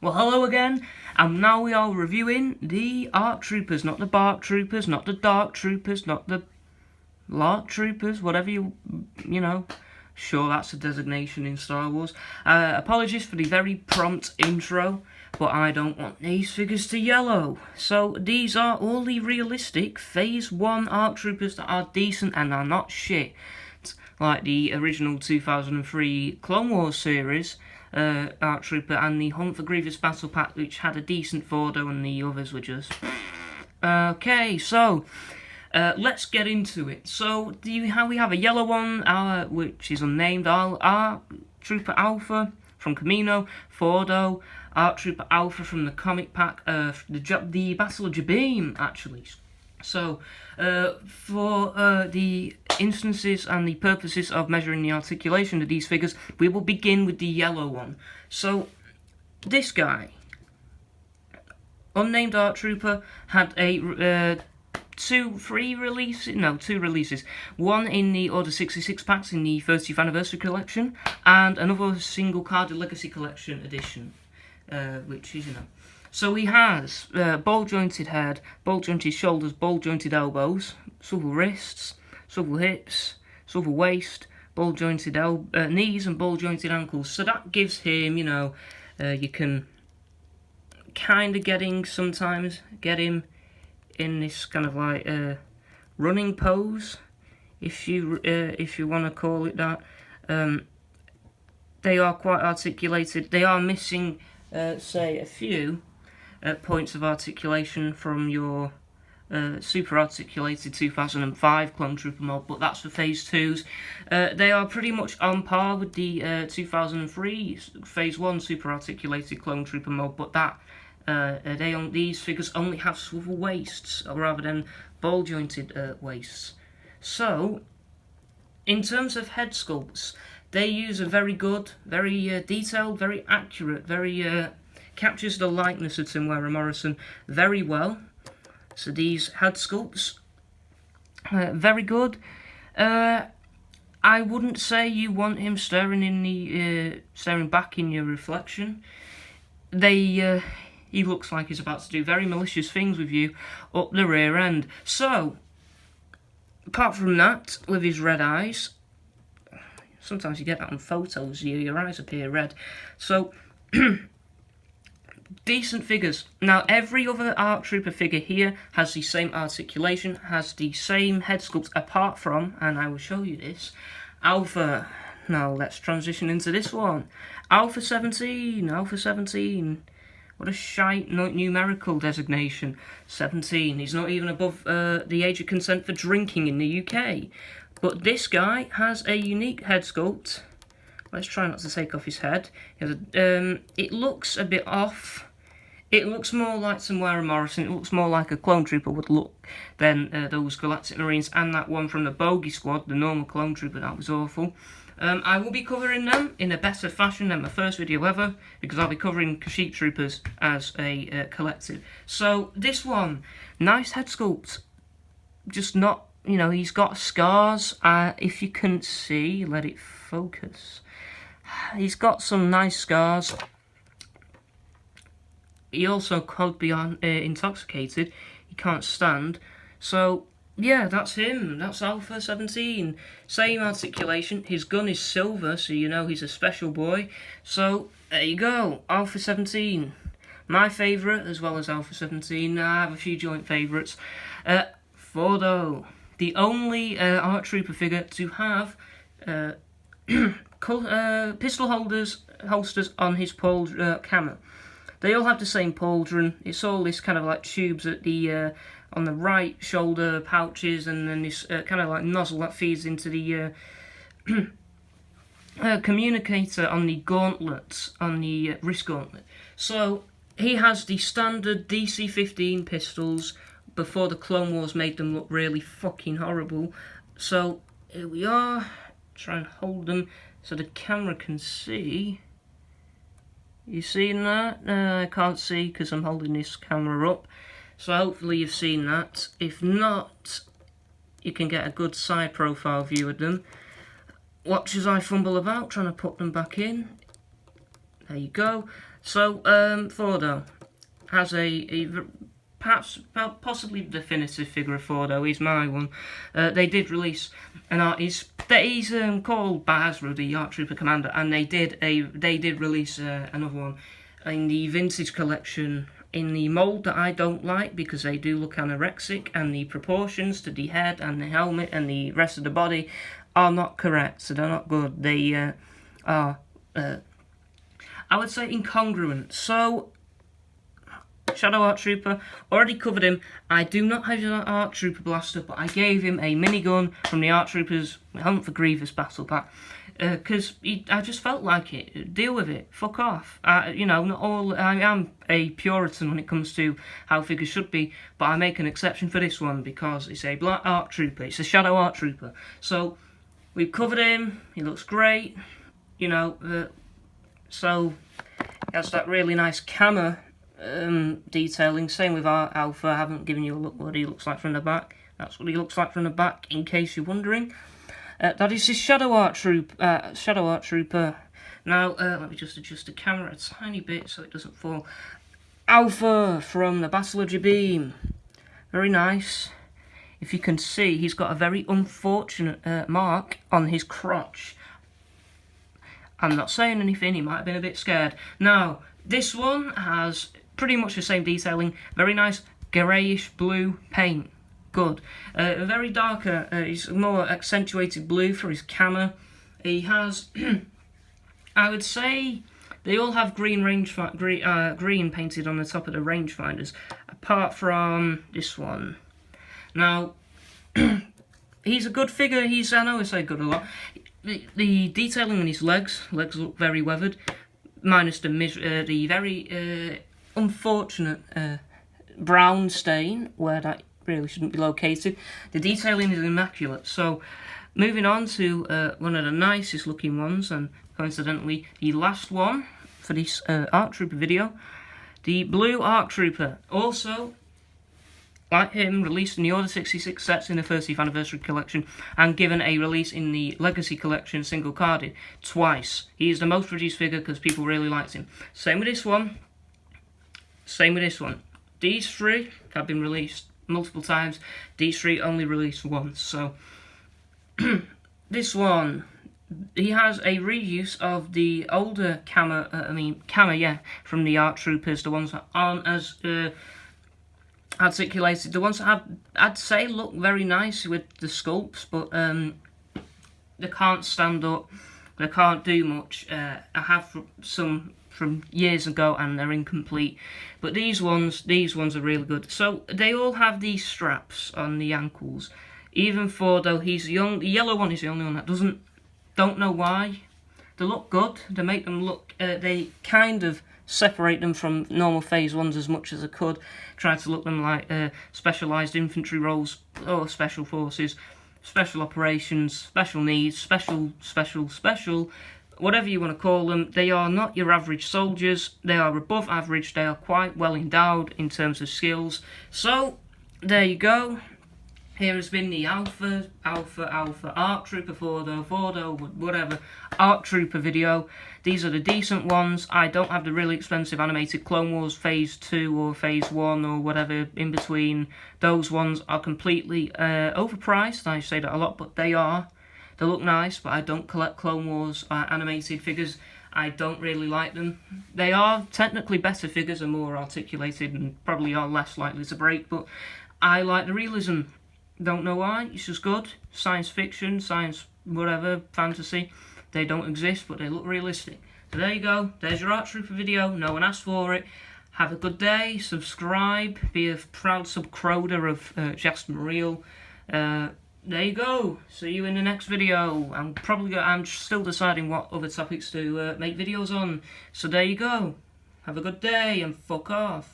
Well, hello again, and now we are reviewing the ARC Troopers, not the Bark Troopers, not the Dark Troopers, not the Lark Troopers, whatever you know. Sure, that's a designation in Star Wars. Apologies for the very prompt intro, but I don't want these figures to yellow. So these are all the realistic Phase 1 ARC Troopers that are decent and are not shit. Like the original 2003 Clone Wars series, ARC Trooper, and the Hunt for Grievous Battle Pack, which had a decent Fordo, and the others were just... Okay, so... let's get into it. So, we have a yellow one, which is unnamed, ARC Trooper Alpha from Camino, Fordo, ARC Trooper Alpha from the comic pack, the Battle of Jabeam, actually. So, for the instances and the purposes of measuring the articulation of these figures, we will begin with the yellow one. So, this guy, unnamed ARC Trooper, had a... two releases. One in the Order 66 packs in the 30th Anniversary Collection, and another single carded Legacy Collection edition, which is, So he has ball-jointed head, ball-jointed shoulders, ball-jointed elbows, swivel wrists, swivel hips, swivel waist, ball-jointed knees, and ball-jointed ankles. So that gives him, you can kind of get him in this kind of like running pose, if you want to call it that. They are quite articulated. They are missing, say, a few points of articulation from your super articulated 2005 Clone Trooper mold, but that's for Phase 2s. They are pretty much on par with the 2003 Phase 1 super articulated Clone Trooper mold, but that these figures only have swivel waists rather than ball jointed waists. So, in terms of head sculpts, they use a very good, very detailed, very accurate, very captures the likeness of Temuera Morrison very well. So these head sculpts, very good. I wouldn't say you want him staring back in your reflection. He looks like he's about to do very malicious things with you up the rear end. So, apart from that, with his red eyes, sometimes you get that on photos, your eyes appear red. So, decent figures. Now, every other ARC Trooper figure here has the same articulation, has the same head sculpt, apart from, and I will show you this, Alpha. Now, let's transition into this one. Alpha 17, Alpha 17. What a shite numerical designation. 17. He's not even above the age of consent for drinking in the UK. But this guy has a unique head sculpt. Let's try not to take off his head. It looks a bit off. It looks more like Temuera Morrison. It looks more like a Clone Trooper would look than those Galactic Marines and that one from the Bogey Squad, the normal Clone Trooper. That was awful. I will be covering them in a better fashion than my first video ever, because I'll be covering Kashyyyk Troopers as a collective. So, this one, nice head sculpt. Just not, he's got scars. If you can see, let it focus. He's got some nice scars. He also could be intoxicated. He can't stand. So, yeah, that's him. That's Alpha 17. Same articulation. His gun is silver, so he's a special boy. So, there you go. Alpha 17. My favourite, as well as Alpha 17. I have a few joint favourites. Fordo. The only ARC Trooper figure to have pistol holsters on his camo. They all have the same pauldron. It's all this kind of like tubes at the... on the right shoulder pouches, and then this kind of like nozzle that feeds into the communicator on the gauntlet, on the wrist gauntlet. So he has the standard DC-15 pistols before the Clone Wars made them look really fucking horrible. So here we are. Try and hold them so the camera can see. You seen that? I can't see because I'm holding this camera up. So hopefully you've seen that. If not, you can get a good side profile view of them. Watch as I fumble about trying to put them back in. There you go. So, Fordo has perhaps possibly the definitive figure of Fordo. He's my one. They did release an art. He's called Hasbro, the Art Trooper Commander, and they did release another one in the vintage collection in the mould that I don't like, because they do look anorexic, and the proportions to the head and the helmet and the rest of the body are not correct, so they're not good. They are, I would say, incongruent. So, Shadow Art Trooper, already covered him. I do not have an Art Trooper blaster, but I gave him a minigun from the Art Troopers Hunt for Grievous battle pack, because I just felt like it. Deal with it. Fuck off. You know, not all. I am a Puritan when it comes to how figures should be, but I make an exception for this one because it's a Black Art Trooper. It's a Shadow Art Trooper. So we've covered him. He looks great. You know, so he has that really nice camo detailing. Same with our Alpha. I haven't given you a look what he looks like from the back. That's what he looks like from the back, in case you're wondering. That is his Shadow Art Trooper. Now, let me just adjust the camera a tiny bit so it doesn't fall. Alpha from the Battle of Jabim. Very nice. If you can see, he's got a very unfortunate mark on his crotch. I'm not saying anything, he might have been a bit scared. Now, this one has pretty much the same detailing. Very nice greyish blue paint. Good. Very darker, he's more accentuated blue for his camo. He has, I would say, they all have green green painted on the top of the rangefinders, apart from this one. Now, he's a good figure. I know I say good a lot. The detailing on his legs look very weathered, minus the very unfortunate brown stain where that really shouldn't be located. The detailing is immaculate. So, moving on to one of the nicest looking ones, and coincidentally the last one for this Art Trooper video, the Blue Art Trooper. Also, like him, released in the Order 66 sets in the 30th anniversary collection, and given a release in the Legacy collection single carded twice. He is the most produced figure because people really liked him. Same with this one. Same with this one. These three have been released multiple times. These three only released once. So this one, he has a reuse of the older camo, from the Art Troopers, the ones that aren't as articulated, the ones that have, I'd say, look very nice with the sculpts, but they can't stand up, they can't do much. I have some from years ago and they're incomplete, but these ones are really good. So they all have these straps on the ankles. Even Fordo, he's young. The yellow one is the only one that doesn't. Don't know why. They look good. They make them look. They kind of separate them from normal phase ones as much as I could. Try to look them like specialised infantry roles or special forces, special operations, special needs, special. Whatever you want to call them, they are not your average soldiers. They are above average. They are quite well endowed in terms of skills. So, there you go. Here has been the Alpha, Art Trooper, Fordo, whatever, Art Trooper video. These are the decent ones. I don't have the really expensive animated Clone Wars Phase 2 or Phase 1 or whatever in between. Those ones are completely overpriced. I say that a lot, but they are. They look nice, but I don't collect Clone Wars animated figures. I don't really like them. They are technically better figures and more articulated and probably are less likely to break, but I like the realism. Don't know why, it's just good. Science fiction, science whatever, fantasy. They don't exist, but they look realistic. So there you go, there's your Art Trooper video. No one asked for it. Have a good day, subscribe, be a proud subcroder of Jasper Real. There you go. See you in the next video. I'm still deciding what other topics to make videos on. So there you go. Have a good day and fuck off.